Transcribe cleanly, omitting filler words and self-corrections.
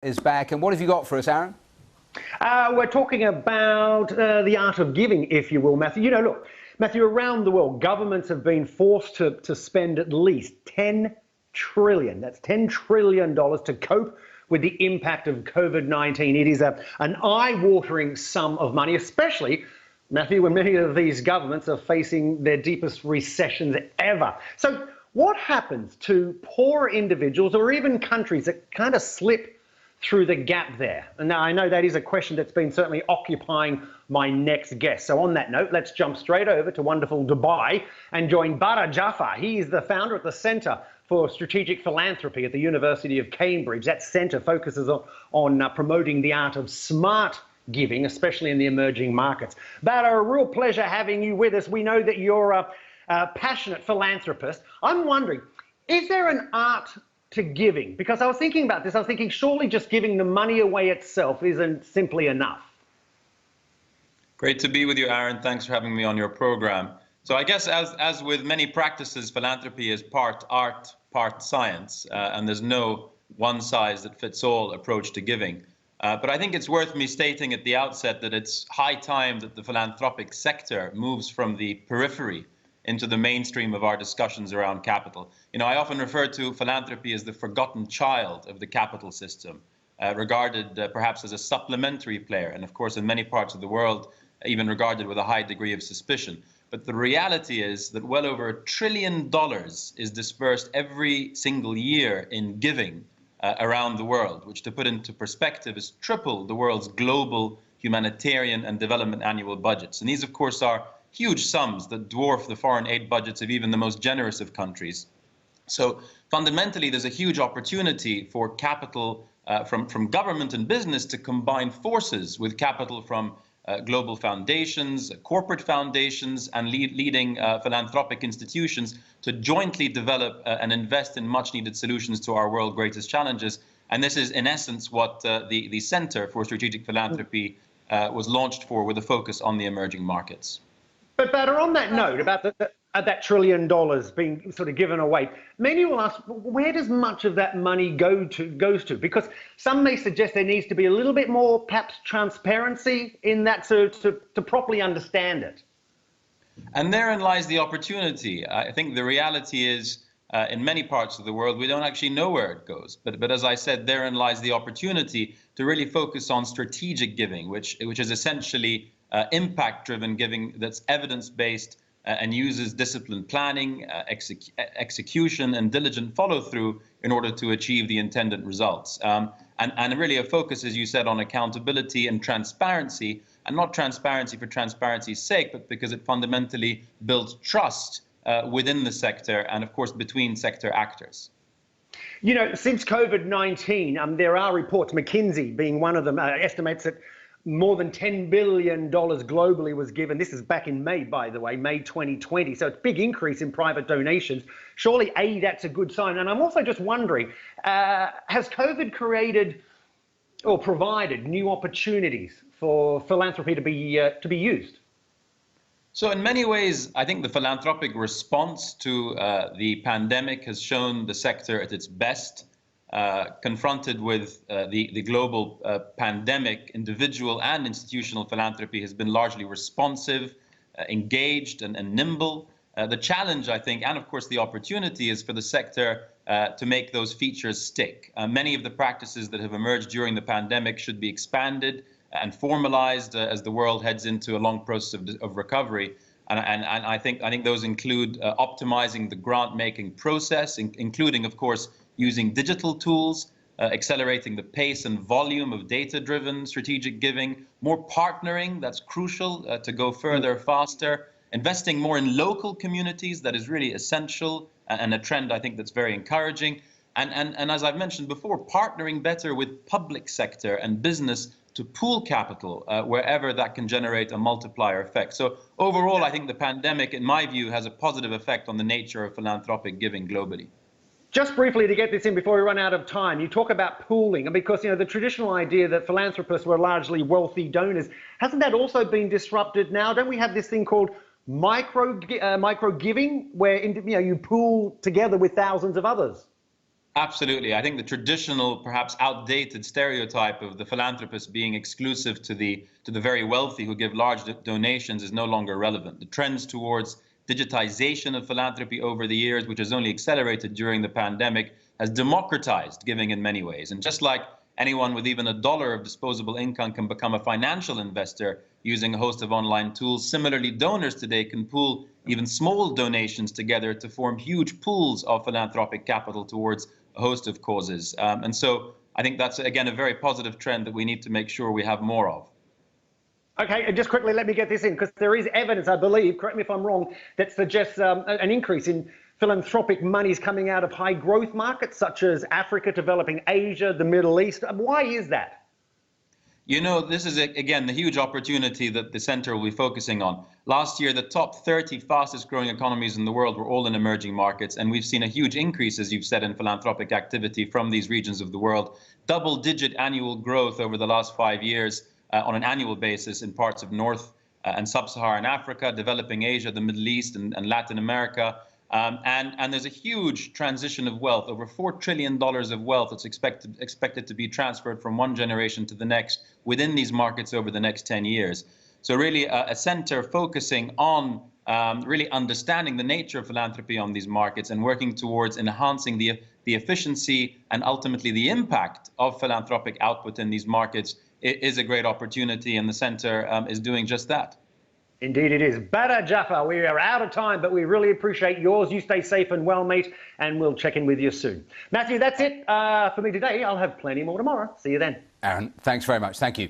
Is back, and what have you got for us, Aaron? We're talking about the art of giving, if you will, Matthew. You know, look, Matthew, around the world, governments have been forced to spend at least $10 trillion. That's $10 trillion to cope with the impact of COVID-19. It is an eye-watering sum of money, especially, Matthew, when many of these governments are facing their deepest recessions ever. So what happens to poor individuals or even countries that kind of slip through the gap there? And now I know that is a question that's been certainly occupying my next guest. So on that note, let's jump straight over to wonderful Dubai and join Badr Jafar. He is the founder at the Centre for Strategic Philanthropy at the University of Cambridge. That centre focuses on promoting the art of smart giving, especially in the emerging markets. Badr, a real pleasure having you with us. We know that you're a passionate philanthropist. I'm wondering, is there an art to giving? Because I was thinking about this, I was thinking surely just giving the money away itself isn't simply enough. Great to be with you, Aaron. Thanks for having me on your program. So I guess as with many practices, philanthropy is part art, part science, and there's no one-size-that-fits-all approach to giving. But I think it's worth me stating at the outset that it's high time that the philanthropic sector moves from the periphery into the mainstream of our discussions around capital. You know, I often refer to philanthropy as the forgotten child of the capital system, regarded perhaps as a supplementary player, and of course in many parts of the world even regarded with a high degree of suspicion. But the reality is that well over $1 trillion is dispersed every single year in giving around the world, which, to put into perspective, is triple the world's global humanitarian and development annual budgets. And these, of course, are huge sums that dwarf the foreign aid budgets of even the most generous of countries. So fundamentally, there's a huge opportunity for capital from government and business to combine forces with capital from global foundations, corporate foundations, and leading philanthropic institutions to jointly develop and invest in much-needed solutions to our world's greatest challenges. And this is, in essence, what the Center for Strategic Philanthropy was launched for, with a focus on the emerging markets. But Badr, on that note about that $1 trillion being sort of given away, many will ask, where does much of that money goes to? Because some may suggest there needs to be a little bit more, perhaps, transparency in that to properly understand it. And therein lies the opportunity. I think the reality is, in many parts of the world, we don't actually know where it goes. But as I said, therein lies the opportunity to really focus on strategic giving, which is essentially impact-driven giving that's evidence-based and uses disciplined planning, execution, and diligent follow-through in order to achieve the intended results. And really a focus, as you said, on accountability and transparency, and not transparency for transparency's sake, but because it fundamentally builds trust within the sector and, of course, between sector actors. You know, since COVID-19, there are reports, McKinsey being one of them, estimates that more than $10 billion globally was given. This is back in May, by the way, May 2020. So it's a big increase in private donations. Surely, that's a good sign. And I'm also just wondering, has COVID created or provided new opportunities for philanthropy to be used? So in many ways, I think the philanthropic response to the pandemic has shown the sector at its best. Confronted with the global pandemic, individual and institutional philanthropy has been largely responsive, engaged, and nimble. The challenge, I think, and of course the opportunity, is for the sector to make those features stick. Many of the practices that have emerged during the pandemic should be expanded and formalized as the world heads into a long process of recovery. And I think those include optimizing the grant-making process, including, of course, using digital tools, accelerating the pace and volume of data-driven strategic giving, more partnering, that's crucial to go further, faster, investing more in local communities, that is really essential, and a trend I think that's very encouraging. And as I've mentioned before, partnering better with public sector and business to pool capital wherever that can generate a multiplier effect. So overall, I think the pandemic, in my view, has a positive effect on the nature of philanthropic giving globally. Just briefly to get this in before we run out of time, you talk about pooling, because the traditional idea that philanthropists were largely wealthy donors, hasn't that also been disrupted now? Don't we have this thing called micro giving, where you pool together with thousands of others? Absolutely. I think the traditional, perhaps outdated stereotype of the philanthropist being exclusive to the very wealthy who give large donations is no longer relevant. The trends towards digitization of philanthropy over the years, which has only accelerated during the pandemic, has democratized giving in many ways. And just like anyone with even $1 of disposable income can become a financial investor using a host of online tools, similarly, donors today can pool even small donations together to form huge pools of philanthropic capital towards a host of causes. And so I think that's, again, a very positive trend that we need to make sure we have more of. Okay, and just quickly, let me get this in, because there is evidence, I believe, correct me if I'm wrong, that suggests an increase in philanthropic monies coming out of high growth markets such as Africa, developing Asia, the Middle East. Why is that? You know, this is, again, the huge opportunity that the center will be focusing on. Last year, the top 30 fastest growing economies in the world were all in emerging markets, and we've seen a huge increase, as you've said, in philanthropic activity from these regions of the world. Double-digit annual growth over the last 5 years on an annual basis in parts of North and Sub-Saharan Africa, developing Asia, the Middle East, and Latin America. And there's a huge transition of wealth, over $4 trillion of wealth that's expected to be transferred from one generation to the next within these markets over the next 10 years. So really a center focusing on really understanding the nature of philanthropy on these markets and working towards enhancing the efficiency and ultimately the impact of philanthropic output in these markets is a great opportunity, and the center is doing just that. Indeed it is. Badr Jafar, we are out of time, but we really appreciate yours. You stay safe and well, mate, and we'll check in with you soon. Matthew, that's it for me today. I'll have plenty more tomorrow. See you then. Aaron, thanks very much. Thank you.